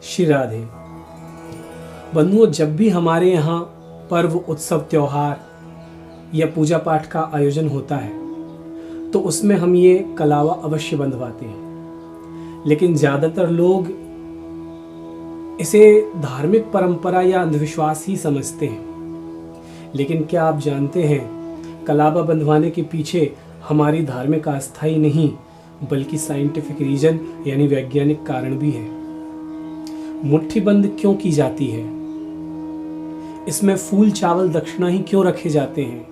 श्री राधे। बंधुओं, जब भी हमारे यहाँ पर्व, उत्सव, त्योहार या पूजा पाठ का आयोजन होता है तो उसमें हम ये कलावा अवश्य बंधवाते हैं। लेकिन ज़्यादातर लोग इसे धार्मिक परंपरा या अंधविश्वास ही समझते हैं। लेकिन क्या आप जानते हैं, कलावा बंधवाने के पीछे हमारी धार्मिक आस्था ही नहीं बल्कि साइंटिफिक रीजन यानी वैज्ञानिक कारण भी है। मुट्ठी बंद क्यों की जाती है? इसमें फूल चावल दक्षिणा ही क्यों रखे जाते हैं?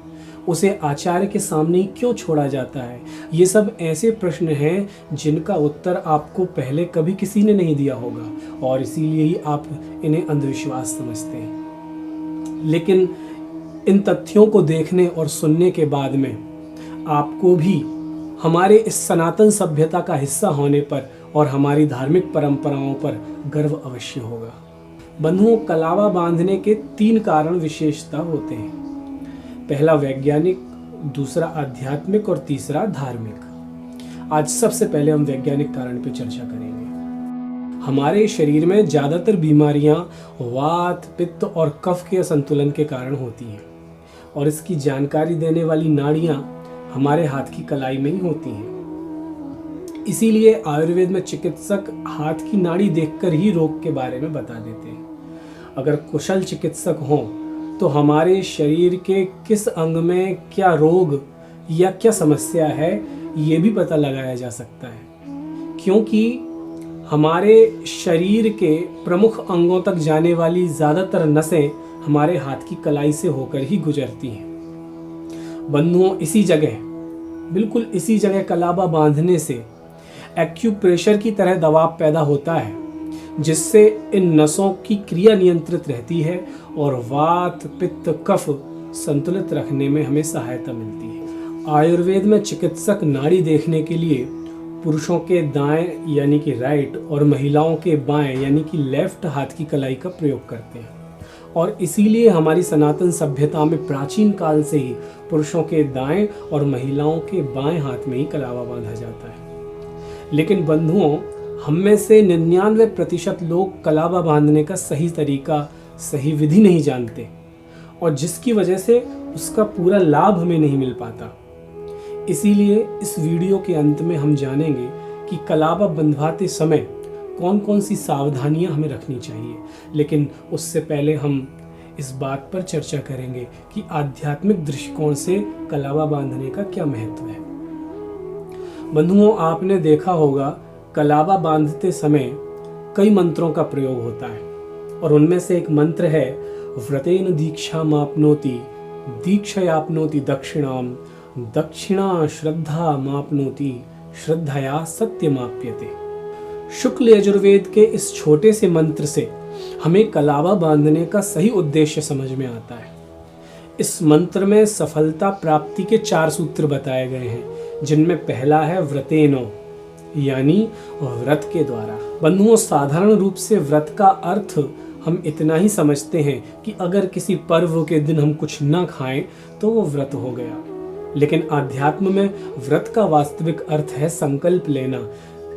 उसे आचार्य के सामने ही क्यों छोड़ा जाता है? ये सब ऐसे प्रश्न हैं जिनका उत्तर आपको पहले कभी किसी ने नहीं दिया होगा और इसीलिए ही आप इन्हें अंधविश्वास समझते हैं। लेकिन इन तथ्यों को देखने और सुनने के बाद में आपको भी हमारे इस सनातन सभ्यता का हिस्सा होने पर और हमारी धार्मिक परंपराओं पर गर्व अवश्य होगा। बंधुओं, कलावा बांधने के 3 कारण विशेषता होते हैं। पहला वैज्ञानिक, दूसरा आध्यात्मिक और तीसरा धार्मिक। आज सबसे पहले हम वैज्ञानिक कारण पर चर्चा करेंगे। हमारे शरीर में ज्यादातर बीमारियां वात, पित्त और कफ के असंतुलन के कारण होती हैं और इसकी जानकारी देने वाली नाड़ियां हमारे हाथ की कलाई में ही होती हैं। इसीलिए आयुर्वेद में चिकित्सक हाथ की नाड़ी देखकर ही रोग के बारे में बता देते हैं। अगर कुशल चिकित्सक हों तो हमारे शरीर के किस अंग में क्या रोग या क्या समस्या है ये भी पता लगाया जा सकता है, क्योंकि हमारे शरीर के प्रमुख अंगों तक जाने वाली ज्यादातर नसें हमारे हाथ की कलाई से होकर ही गुजरती हैं। बंधुओं, बिल्कुल इसी जगह कलावा बांधने से एक्यूप्रेशर की तरह दबाव पैदा होता है, जिससे इन नसों की क्रिया नियंत्रित रहती है और वात, पित्त, कफ संतुलित रखने में हमें सहायता मिलती है। आयुर्वेद में चिकित्सक नाड़ी देखने के लिए पुरुषों के दाएं यानी कि राइट और महिलाओं के बाएं यानी कि लेफ्ट हाथ की कलाई का प्रयोग करते हैं और इसीलिए हमारी सनातन सभ्यता में प्राचीन काल से ही पुरुषों के दाएं और महिलाओं के बाएं हाथ में ही कलावा बांधा जाता है। लेकिन बंधुओं, हम में से 99% लोग कलावा बांधने का सही तरीका, सही विधि नहीं जानते और जिसकी वजह से उसका पूरा लाभ हमें नहीं मिल पाता। इसीलिए इस वीडियो के अंत में हम जानेंगे कि कलावा बंधवाते समय कौन कौन सी सावधानियां हमें रखनी चाहिए। लेकिन उससे पहले हम इस बात पर चर्चा करेंगे कि आध्यात्मिक दृष्टिकोण से कलावा बांधने का क्या महत्व है। बंधुओं, आपने देखा होगा कलावा बांधते समय कई मंत्रों का प्रयोग होता है और उनमें से एक मंत्र है व्रतेन दीक्षामाप्नोति दीक्षयाप्नोति दक्षिणाम दक्षिणा श्रद्धा माप्नोति श्रद्धया सत्यमाप्यते। शुक्ल यजुर्वेद के इस छोटे से मंत्र से हमें कलावा बांधने का सही उद्देश्य समझ में आता है। इस मंत्र में सफलता प्राप्ति के 4 सूत्र बताए गए हैं, जिनमें पहला है व्रतेनो यानी व्रत के द्वारा। बंधुओं, साधारण रूप से व्रत का अर्थ हम इतना ही समझते हैं कि अगर किसी पर्व के दिन हम कुछ ना खाएं तो वो व्रत हो गया। लेकिन आध्यात्म में व्रत का वास्तविक अर्थ है संकल्प लेना,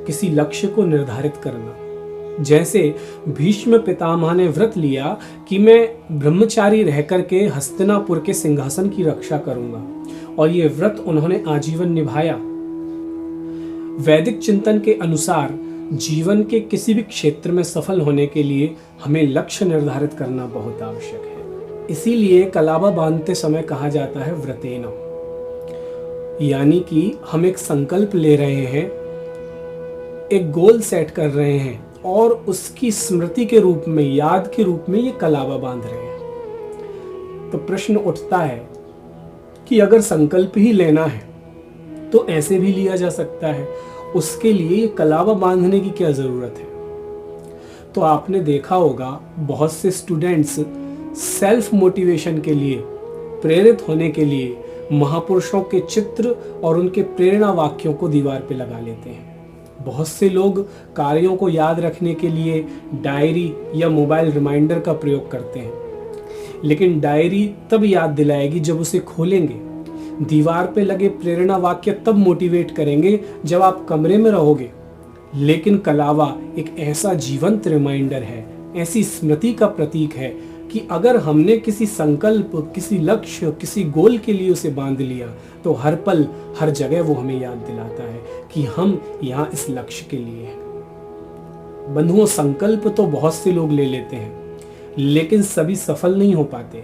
किसी लक्ष्य को निर्धारित करना। जैसे भीष्म पितामह ने व्रत लिया कि मैं ब्रह्मचारी रहकर के हस्तिनापुर के सिंहासन की रक्षा करूंगा और ये व्रत उन्होंने आजीवन निभाया। वैदिक चिंतन के अनुसार जीवन के किसी भी क्षेत्र में सफल होने के लिए हमें लक्ष्य निर्धारित करना बहुत आवश्यक है। इसीलिए कलावा बांधते समय कहा जाता है व्रतेन, यानी कि हम एक संकल्प ले रहे हैं, एक गोल सेट कर रहे हैं और उसकी स्मृति के रूप में, याद के रूप में ये कलावा बांध रहे हैं। तो प्रश्न उठता है कि अगर संकल्प ही लेना है तो ऐसे भी लिया जा सकता है, उसके लिए ये कलावा बांधने की क्या जरूरत है? तो आपने देखा होगा बहुत से स्टूडेंट्स सेल्फ मोटिवेशन के लिए, प्रेरित होने के लिए महापुरुषों के चित्र और उनके प्रेरणा वाक्यों को दीवार पे लगा लेते हैं। बहुत से लोग कार्यों को याद रखने के लिए डायरी या मोबाइल रिमाइंडर का प्रयोग करते हैं, लेकिन डायरी तब याद दिलाएगी जब उसे खोलेंगे। दीवार पे लगे प्रेरणा वाक्य तब मोटिवेट करेंगे जब आप कमरे में रहोगे, लेकिन कलावा एक ऐसा जीवंत रिमाइंडर है, ऐसी स्मृति का प्रतीक है कि अगर हमने किसी संकल्प, किसी लक्ष्य, किसी गोल के लिए उसे बांध लिया तो हर पल हर जगह वो हमें याद दिलाता है कि हम यहाँ इस लक्ष्य के लिए हैं। बंधुओं, संकल्प तो बहुत से लोग ले लेते हैं लेकिन सभी सफल नहीं हो पाते।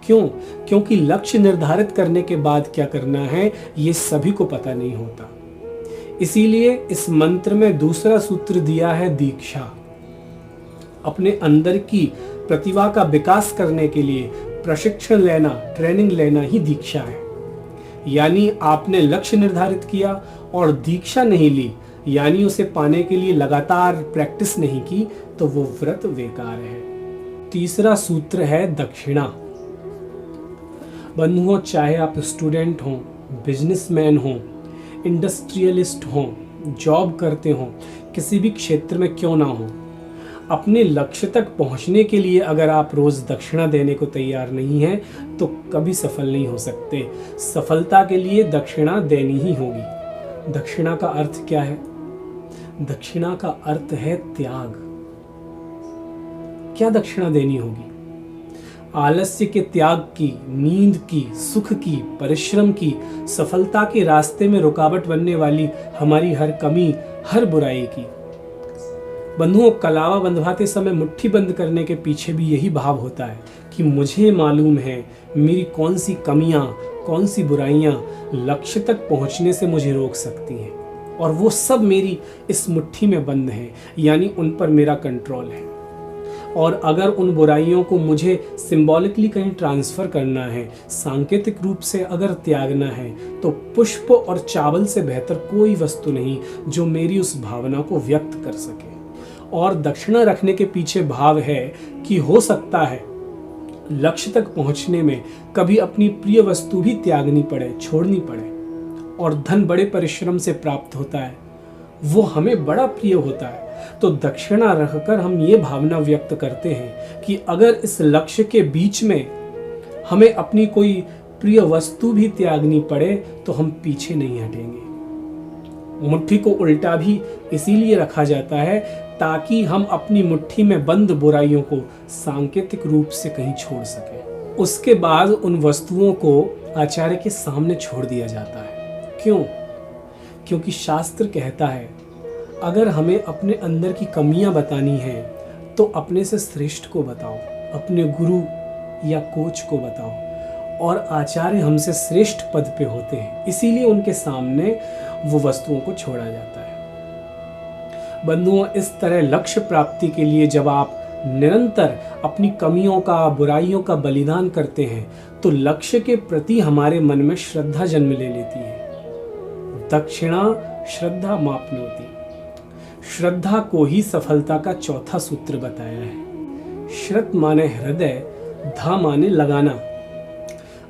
क्यों? क्योंकि लक्ष्य निर्धारित करने के बाद क्या करना है ये सभी को पता नहीं होता। इसीलिए इस मंत्र में दूसरा सूत्र दिया है दीक्षा। अपने अंदर की प्रतिभा का विकास करने के लिए प्रशिक्षण लेना, ट्रेनिंग लेना ही दीक्षा है। यानी आपने लक्ष्य निर्धारित किया और दीक्षा नहीं ली, यानी उसे पाने के लिए लगातार प्रैक्टिस नहीं की, तो वो व्रत बेकार है। तीसरा सूत्र है दक्षिणा। बंधुओं, चाहे आप स्टूडेंट हों, बिजनेसमैन हों, इंडस्ट्रियलिस्ट हों, जॉब करते हों, किसी भी क्षेत्र में क्यों ना हो, अपने लक्ष्य तक पहुंचने के लिए अगर आप रोज दक्षिणा देने को तैयार नहीं हैं तो कभी सफल नहीं हो सकते। सफलता के लिए दक्षिणा देनी ही होगी। दक्षिणा का अर्थ क्या है? दक्षिणा का अर्थ है त्याग। क्या दक्षिणा देनी होगी? आलस्य के त्याग की, नींद की, सुख की, परिश्रम की, सफलता के रास्ते में रुकावट बनने वाली हमारी हर कमी, हर बुराई की। बंधुओं, कलावा बंधवाते समय मुट्ठी बंद करने के पीछे भी यही भाव होता है कि मुझे मालूम है मेरी कौन सी कमियां, कौन सी बुराइयां लक्ष्य तक पहुंचने से मुझे रोक सकती हैं, और वो सब मेरी इस मुट्ठी में बंद हैं, यानी उन पर मेरा कंट्रोल है। और अगर उन बुराइयों को मुझे सिंबॉलिकली कहीं ट्रांसफर करना है, सांकेतिक रूप से अगर त्यागना है, तो पुष्प और चावल से बेहतर कोई वस्तु नहीं जो मेरी उस भावना को व्यक्त कर सके। और दक्षिणा रखने के पीछे भाव है कि हो सकता है लक्ष्य तक पहुंचने में कभी अपनी प्रिय वस्तु भी त्यागनी पड़े, छोड़नी पड़े। और धन बड़े परिश्रम से प्राप्त होता है, वो हमें बड़ा प्रिय होता है, तो दक्षिणा रखकर हम ये भावना व्यक्त करते हैं कि अगर इस लक्ष्य के बीच में हमें अपनी कोई प्रिय वस्तु भी त्यागनी पड़े तो हम पीछे नहीं हटेंगे। मुट्ठी को उल्टा भी इसीलिए रखा जाता है ताकि हम अपनी मुट्ठी में बंद बुराइयों को सांकेतिक रूप से कहीं छोड़ सकें। उसके बाद उन वस्तुओं को आचार्य के सामने छोड़ दिया जाता है। क्यों? क्योंकि शास्त्र कहता है अगर हमें अपने अंदर की कमियां बतानी हैं तो अपने से श्रेष्ठ को बताओ, अपने गुरु या कोच को बताओ। और आचार्य हमसे श्रेष्ठ पद पे होते हैं, इसीलिए उनके सामने वो वस्तुओं को छोड़ा जाता है। बंधुओं, इस तरह लक्ष्य प्राप्ति के लिए जब आप निरंतर अपनी कमियों का, बुराइयों का बलिदान करते हैं तो लक्ष्य के प्रति हमारे मन में श्रद्धा जन्म ले लेती है। दक्षिणा श्रद्धा मापनोति। श्रद्धा को ही सफलता का चौथा सूत्र बताया है। श्रद्ध माने हृदय, धा माने लगाना।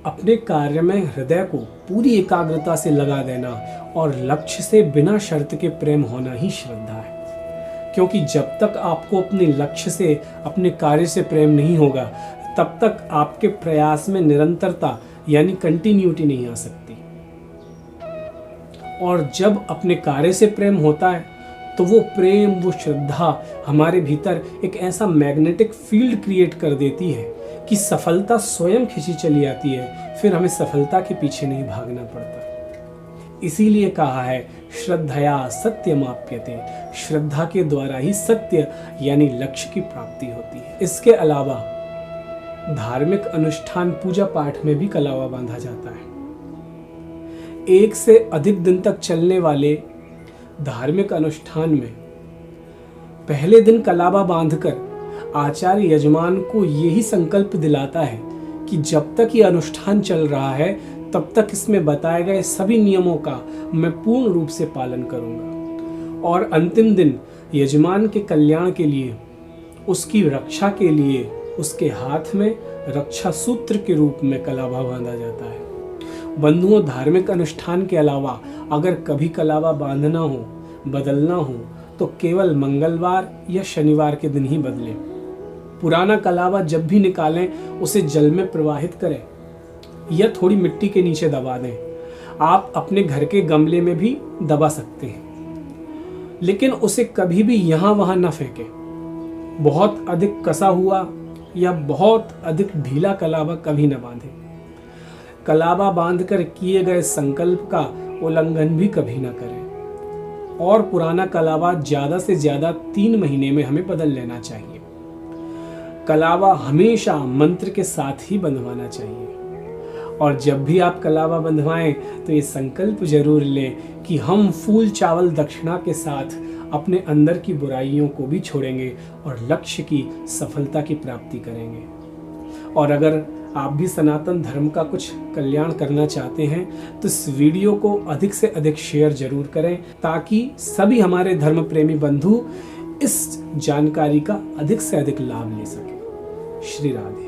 अपने कार्य में हृदय को पूरी एकाग्रता से लगा देना और लक्ष्य से बिना शर्त के प्रेम होना ही श्रद्धा है। क्योंकि जब तक आपको अपने लक्ष्य से, अपने कार्य से प्रेम नहीं होगा तब तक आपके प्रयास में निरंतरता यानी कंटिन्यूटी नहीं आ सकती। और जब अपने कार्य से प्रेम होता है तो वो प्रेम, वो श्रद्धा हमारे भीतर एक ऐसा मैग्नेटिक फील्ड क्रिएट कर देती है कि सफलता स्वयं खिंची चली आती है, फिर हमें सफलता के पीछे नहीं भागना पड़ता। इसीलिए कहा है श्रद्धया सत्यमाप्यते। श्रद्धा के द्वारा ही सत्य यानी लक्ष्य की प्राप्ति होती है। इसके अलावा धार्मिक अनुष्ठान, पूजा पाठ में भी कलावा बांधा जाता है। एक से अधिक दिन तक चलने वाले धार्मिक अनुष्ठान में पहले दिन कलावा बांधकर आचार्य यजमान को यही संकल्प दिलाता है कि जब तक ये अनुष्ठान चल रहा है तब तक इसमें बताए गए सभी नियमों का मैं पूर्ण रूप से पालन करूंगा। और अंतिम दिन यजमान के कल्याण के लिए, उसकी रक्षा के लिए उसके हाथ में रक्षा सूत्र के रूप में कलावा बांधा जाता है। बंधुओं, धार्मिक अनुष्ठान के अलावा अगर कभी कलावा बांधना हो, बदलना हो तो केवल मंगलवार या शनिवार के दिन ही बदलें। पुराना कलावा जब भी निकालें उसे जल में प्रवाहित करें या थोड़ी मिट्टी के नीचे दबा दें। आप अपने घर के गमले में भी दबा सकते हैं। लेकिन उसे कभी भी यहाँ वहाँ न फेंकें। बहुत अधिक कसा हुआ या बहुत अधिक ढीला कलावा कभी न बांधें। कलावा बांधकर किए गए संकल्प का उल्लंघन भी कभी न करें। और पुराना कलावा ज़्यादा से ज़्यादा 3 महीने में हमें बदल लेना चाहिए। कलावा हमेशा मंत्र के साथ ही बंधवाना चाहिए। और जब भी आप कलावा बंधवाएं तो ये संकल्प जरूर लें कि हम फूल चावल दक्षिणा के साथ अपने अंदर की बुराइयों को भी छोड़ेंगे और लक्ष्य की सफलता की प्राप्ति करेंगे। और अगर आप भी सनातन धर्म का कुछ कल्याण करना चाहते हैं तो इस वीडियो को अधिक से अधिक शेयर जरूर करें, ताकि सभी हमारे धर्म प्रेमी बंधु इस जानकारी का अधिक से अधिक लाभ ले सकें। श्री राधे।